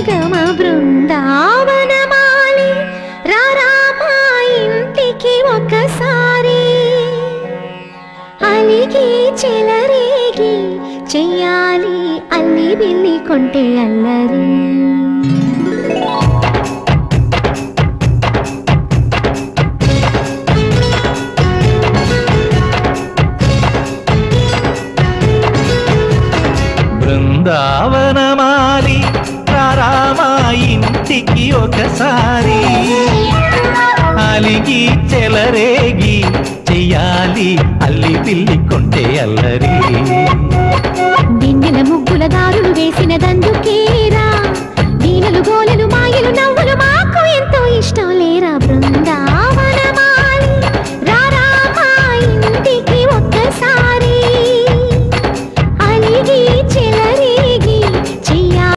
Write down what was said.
సగమ బృందావనమాలి రారామా ఇంటికి ఒకసారి అలిగి చెలరేగి చెయ్యాలి అల్లి బిల్లి కొంటే అల్లరి బృందావనమాలి రారామా ఇంటికి ఒకసారి అలిగి చెలరేగి చెయ్యాలి అల్లి పిల్లి కొంటే అల్లరి